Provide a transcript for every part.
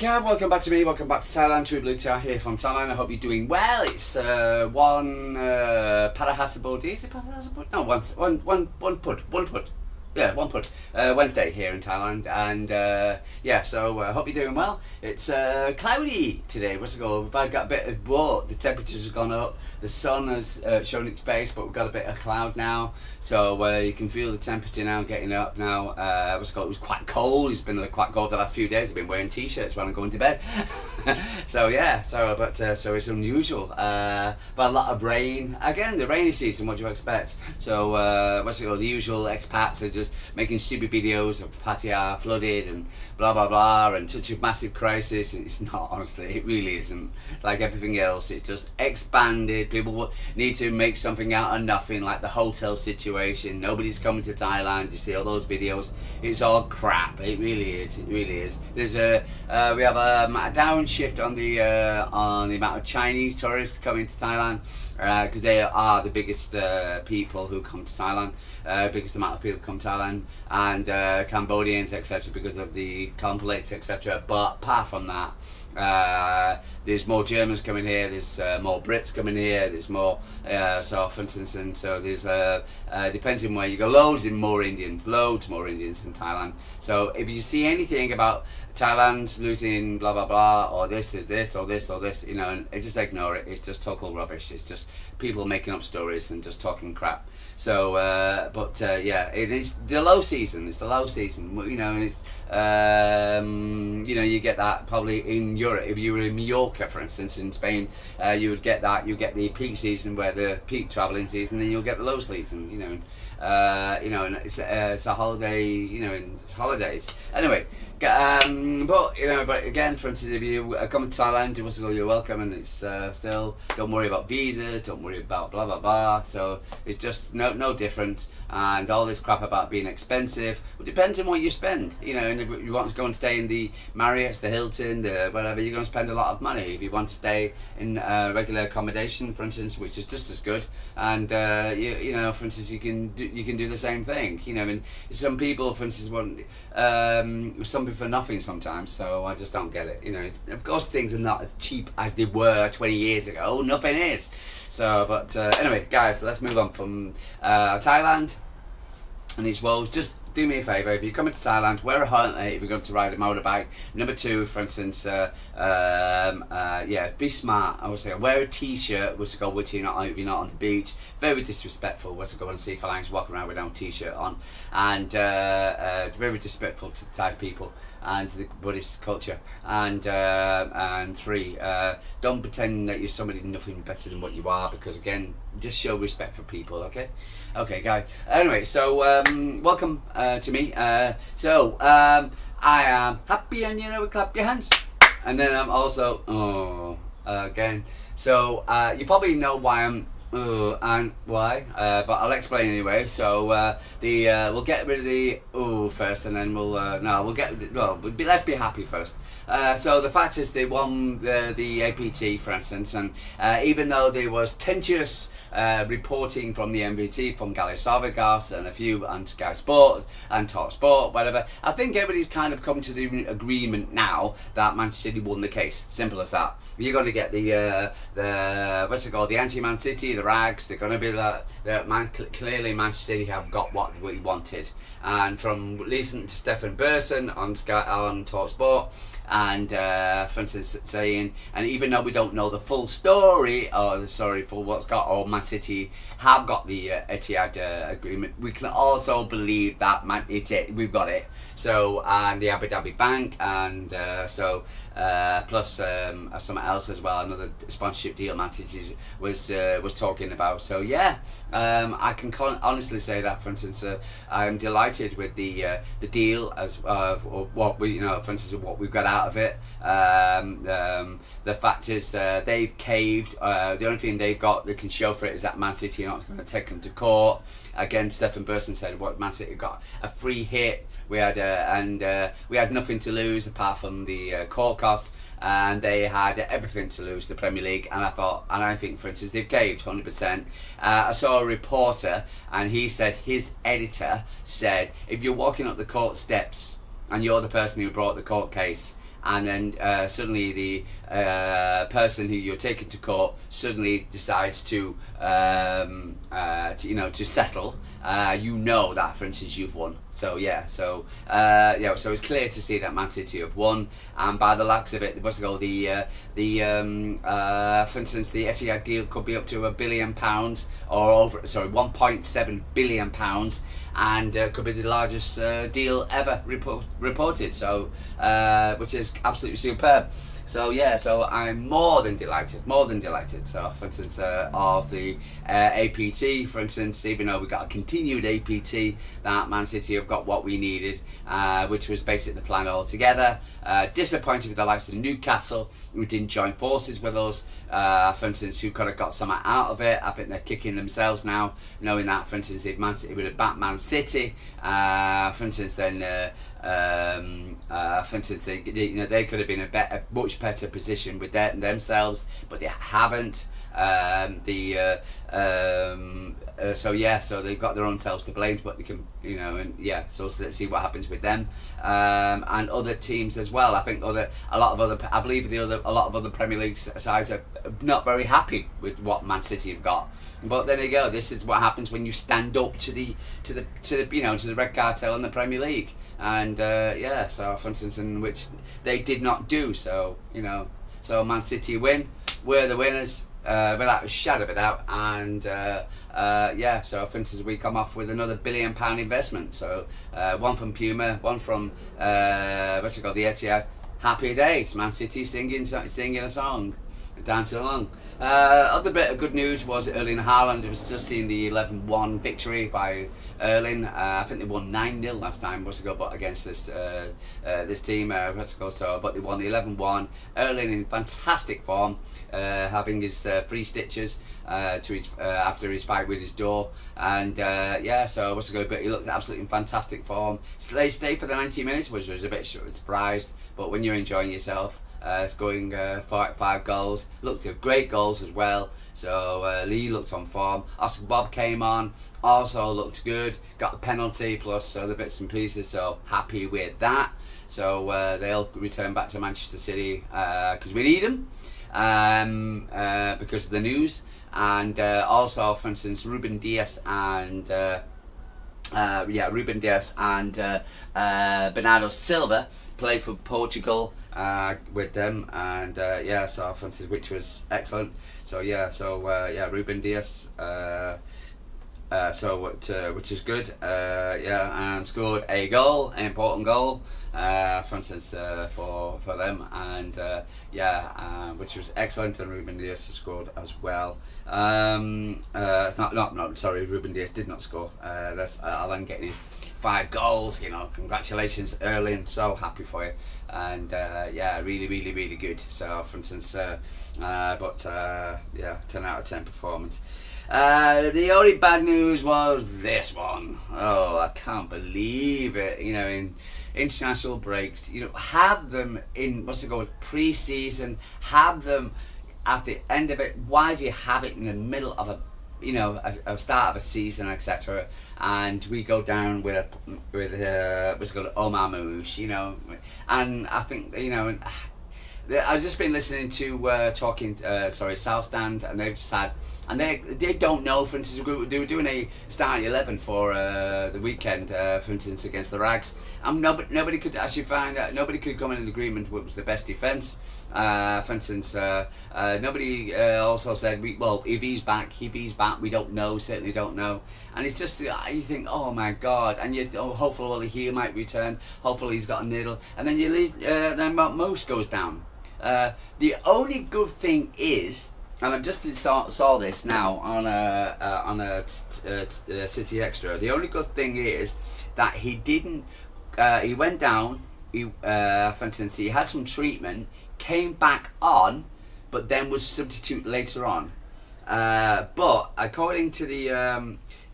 Cav, welcome back to me, welcome back to Thailand. True Blue Tar here from Thailand. I hope you're doing well. It's one Parahasabodi, is it Parahasabodi? No, one put. Yeah, one put. Wednesday here in Thailand, and so I hope you're doing well. It's cloudy today. What's it called? We've got a bit of both. The temperatures have gone up. The sun has shown its face, but we've got a bit of cloud now. So you can feel the temperature now getting up now. What's it called? It was quite cold. It's been quite cold the last few days. I've been wearing t-shirts when I'm going to bed. So it's unusual. But a lot of rain. Again, the rainy season. What do you expect? So what's it called? The usual expats are just making stupid videos of Pattaya flooded and blah blah blah and such a massive crisis. It's not, honestly, it really isn't. Like everything else, it just expanded. People need to make something out of nothing, like the hotel situation. Nobody's coming to Thailand. You see all those videos, it's all crap. It really is. There's we have a downshift on the amount of Chinese tourists coming to Thailand, because they are the biggest people who come to Thailand, biggest amount of people come to Thailand, and Cambodians, etc., because of the conflicts, etc. But apart from that, there's more Germans coming here, there's more Brits coming here, there's more, so for instance, and so there's, depends on where you go, loads more Indians in Thailand. So if you see anything about Thailand's losing blah blah blah, or this is this or this or this, you know, and just ignore it. It's just total rubbish. It's just people making up stories and just talking crap. So it is the low season. It's the low season, you know, and it's you get that probably in Europe. If you were in Mallorca, for instance, in Spain, you would get that. You get the peak season, where the peak travelling season, then you'll get the low season. And it's a holiday. And it's holidays. Anyway, but again, for instance, if you come to Thailand, you're welcome, and it's still, don't worry about visas, don't worry about blah blah blah. So it's just no different, and all this crap about being expensive. It depends on what you spend, and if you want to go and stay in the Marriott's, the Hilton, the whatever, you're going to spend a lot of money. If you want to stay in regular accommodation, for instance, which is just as good, and for instance, you can do the same thing. And some people, for instance, want something for nothing sometimes. So I just don't get it. Of course, things are not as cheap as they were 20 years ago. Nothing is. So, but anyway, guys, let's move on from Thailand and its woes. Just do me a favour, if you're coming to Thailand, wear a helmet if you're going to ride a motorbike. Number two, for instance, be smart. I would say wear a t-shirt, if you're not on the beach. Very disrespectful. What's it go and see Phalanx walking around without a t-shirt on, and very disrespectful to the Thai people and to the Buddhist culture. And three, don't pretend that you're somebody nothing better than what you are, because again, just show respect for people. Okay, guys. Anyway, so welcome to me. I am happy, and we clap your hands. And then I'm also again. So you probably know why I'm and why, but I'll explain anyway. So we'll get rid of the first, and then let's be happy first. So the fact is, they won the APT, for instance, and even though there was tenuous reporting from the MVT, from Gally Sarvagas and a few on Sky Sport and Talk Sport, whatever, I think everybody's kind of come to the agreement now that Manchester City won the case. Simple as that. You're going to get the anti-Man City, the rags. They're going to be clearly Manchester City have got what we wanted. And from listening to Stefan Burson on Sky, on Talk Sport, and for instance saying, and even though we don't know the full story, for what's got, or Man City have got the Etihad agreement, we can also believe that we've got it. So, and the Abu Dhabi Bank, and plus something else as well, another sponsorship deal Man City was talking about. So yeah, I can honestly say that, for instance, I'm delighted with the deal as what we, for instance, what we've got out of it. The fact is, they've caved. The only thing they've got that can show for it is that Man City are not going to take them to court. Again, Stefan Burson said, what Man City got a free hit. We had nothing to lose apart from the court costs, and they had everything to lose, the Premier League. And I think, for instance, they've caved 100%. I saw a reporter, and he said his editor said, if you're walking up the court steps and you're the person who brought the court case, and then suddenly the person who you're taking to court suddenly decides to settle, you know that, for instance, you've won. So so it's clear to see that Man City have won, and by the looks of it, for instance, the Etihad deal could be up to £1 billion, or £1.7 billion, and could be the largest deal ever reported. So, which is absolutely superb. So so I'm more than delighted. So, for instance, of the APT, for instance, even though we got a continued APT, that Man City have got what we needed, which was basically the plan altogether. Disappointed with the likes of Newcastle, who didn't join forces with us, for instance, who could have got something out of it. I think they're kicking themselves now, knowing that, for instance, if Man City would have backed Man City, for instance, then for instance, they could have been a much better position with themselves, but they haven't. So they've got their own selves to blame, but they can, so let's see what happens with them, and other teams as well. I think a lot of other Premier League sides are not very happy with what Man City have got. But there you go. This is what happens when you stand up to the red cartel in the Premier League, and so for instance, in which they did not do. So so Man City win. We're the winners, without a shadow of a doubt, and so for instance, we come off with another £1 billion investment. So one from Puma, one from the Etihad. Happy days. Man City singing a song, dancing along. Other bit of good news was Erlin Haaland. It was just seeing the 11-1 victory by Erlin. I think they won 9-0 last time, but against this team, but they won the 11-1. Erlin in fantastic form, having his 3 stitches after his fight with his door, and but he looked absolutely in fantastic form. They stayed for the 90 minutes, which was a bit surprised, but when you're enjoying yourself, scoring 5 goals, looked at great goals as well. So Lee looked on form. Oscar Bob came on, also looked good, got the penalty plus other bits and pieces, so happy with that. So they'll return back to Manchester City because we need them, because of the news, and also, for instance, Ruben Dias and Bernado Silva played for Portugal with them, and so for instance, which was excellent. So Ruben Dias, which is good, and scored a goal, an important goal, for instance, for them, and which was excellent, and Ruben Dias scored as well. Ruben Dias did not score. That's Erlin getting his 5 goals. Congratulations, Erlin. So happy for you, and really, really, really good. So, for instance, 10 out of 10 performance. The only bad news was this one. Oh, I can't believe it. In international breaks, have them in pre-season, have them at the end of it. Why do you have it in the middle of a start of a season, etc.? And we go down with Omar, and I think I've just been listening to South Stand, and they've just had, and they don't know, for instance, they were doing a starting 11 for the weekend, for instance, against the Rags, and nobody could actually find out, nobody could come in an agreement what was the best defence. For instance, nobody also said, if he's back, we don't know, certainly don't know. And it's just, you think, oh my God, and hopefully he might return, hopefully he's got a needle, and then then most goes down. The only good thing is, and I just saw this now on a City Extra, the only good thing is that he didn't, he went down, for instance, he had some treatment, came back on, but then was substitute later on. But according to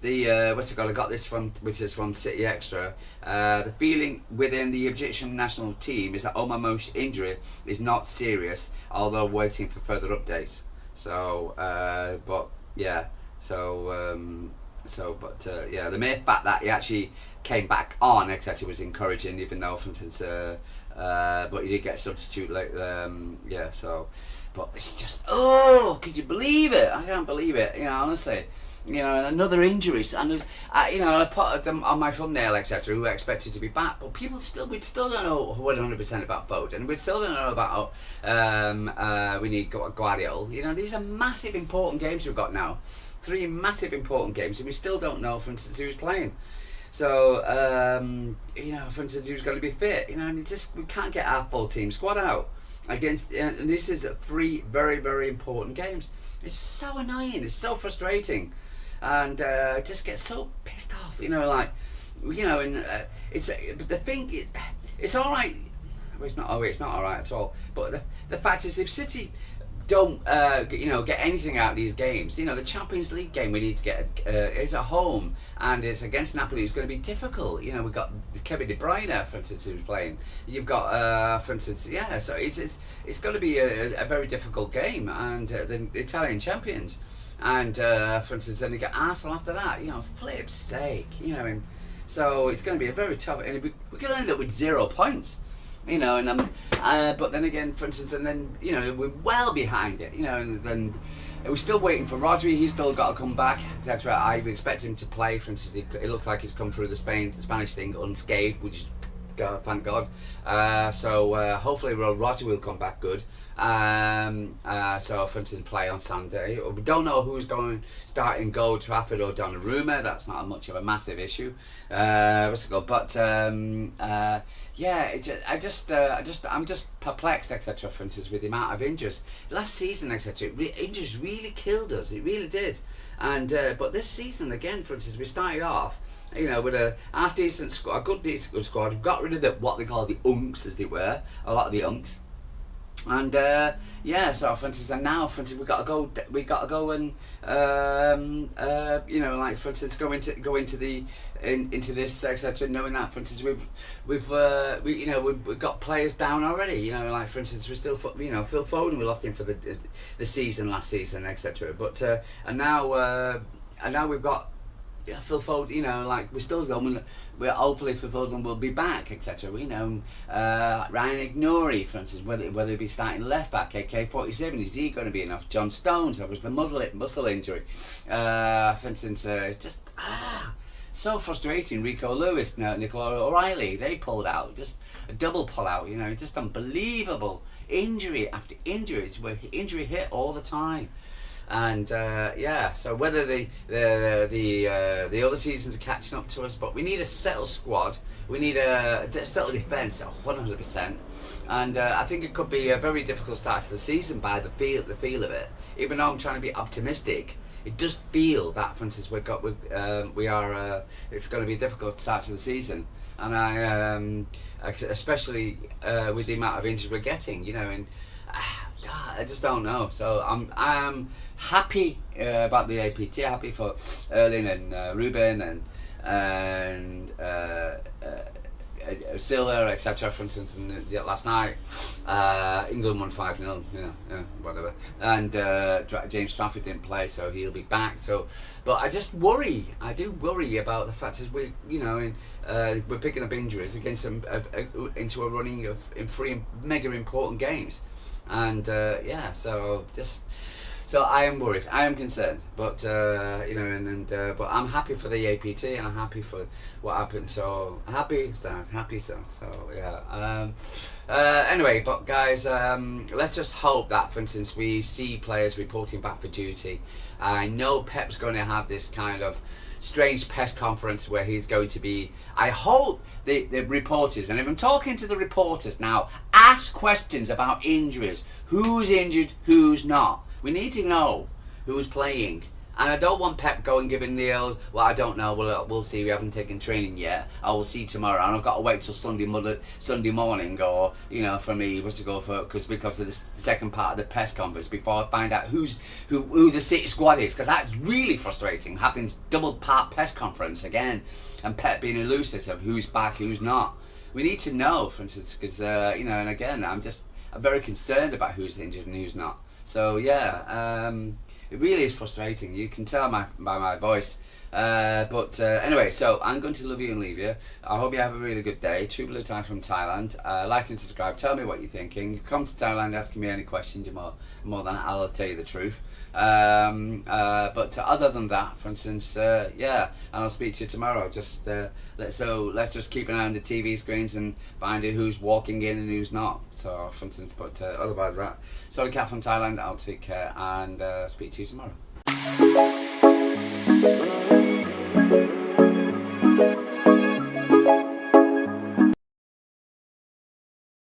I got this from, which is from City Extra, the feeling within the Egyptian national team is that Omar Mosh's injury is not serious, although waiting for further updates. So, Yeah, the mere fact that he actually came back on, etc., was encouraging, even though, for instance, but he did get a substitute late. But it's just, could you believe it? I can't believe it. Honestly. And another injury, and I put them on my thumbnail, etc., who are expected to be back, but we still don't know 100% about Foden. We still don't know about we need Guardiola. These are massive important games we've got now, 3 massive important games, and we still don't know, for instance, who's playing. So for instance, who's going to be fit? And we can't get our full team squad out against, and this is 3 very, very important games. It's so annoying. It's so frustrating. And just get so pissed off, and it's but the thing, it's all right. Well, it's not all right at all. But the fact is, if City don't get anything out of these games, the Champions League game we need to get is at home, and it's against Napoli. It's going to be difficult. We've got Kevin De Bruyne, for instance, who's playing. You've got for instance, so it's going to be a very difficult game, and the Italian champions. And for instance, then you get Arsenal after that. Flip's sake. And so it's going to be a very tough. And we could end up with 0 points. But then again, for instance, and then we're well behind it. And then we're still waiting for Rodri. He's still got to come back, etc. I expect him to play. For instance, it looks like he's come through the Spanish thing unscathed, which is thank God. So hopefully Roger will come back good. So for instance, play on Sunday. We don't know who's going starting goal, Trafford or Donnarumma. That's not much of a massive issue. I'm just perplexed, etc. For instance, with the amount of injuries last season, etc. Injuries really killed us. It really did. And but this season again, for instance, we started off, with a half decent squad, a good decent squad. We got rid of what they call the unks, as they were, a lot of the unks. And so for instance, and now for instance, we got to go and for instance, go into this, etc. Knowing that, for instance, we've got players down already. For instance, we still Phil Foden, we lost him for the season last season, etc. But and now we've got. Phil Foden, we're still going. We're hopefully Phil Foden will be back, etc. Ryan Ignori, for instance, whether he'll be starting left back. AK-47, is he going to be enough? John Stones, that was the muscle injury. For instance, it's just so frustrating. Rico Lewis, Nicola O'Reilly, they pulled out, just a double pull out. Just unbelievable injury after injury. It's where injury hit all the time. And so whether the other seasons are catching up to us, but we need a settled squad. We need a settled defence, 100%. And I think it could be a very difficult start to the season by the feel of it. Even though I'm trying to be optimistic, it does feel that, for instance, it's going to be a difficult start to the season. And I, especially with the amount of injuries we're getting, and. God, I just don't know. So I'm happy about the APT. Happy for Erlin and Ruben and Silva, etc. For instance, last night England won 5-0. Whatever. And James Trafford didn't play, so he'll be back. So, but I just worry. I do worry about the fact that we're picking up injuries against into a running of 3 mega important games. And so I am worried. I am concerned, but but I'm happy for the APT, and I'm happy for what happened. So happy, sad. So yeah. Anyway, but guys, let's just hope that, for instance, we see players reporting back for duty. I know Pep's going to have this kind of strange press conference where he's going to be. I hope the reporters, and if I'm talking to the reporters now, ask questions about injuries. Who's injured, who's not. We need to know who's playing. And I don't want Pep going giving the old, well, I don't know, we'll see, we haven't taken training yet, I will see tomorrow, and I've got to wait till Sunday morning, or, for me, was to go for, because of the second part of the press conference, before I find out who the City squad is, because that's really frustrating, having double part press conference again, and Pep being elusive of who's back, who's not. We need to know, for instance, because, and again, I'm very concerned about who's injured and who's not. So, yeah, it really is frustrating. You can tell by my voice. Anyway, so I'm going to love you and leave you. I hope you have a really good day. True Blue Thai from Thailand. Like and subscribe. Tell me what you're thinking. Come to Thailand asking me any questions. You're more than I'll tell you the truth. But other than that, for instance, yeah, and I'll speak to you tomorrow. Let's just keep an eye on the TV screens and find out who's walking in and who's not. So, for instance, but otherwise that. Sorry, Cat from Thailand. I'll take care and speak to you tomorrow.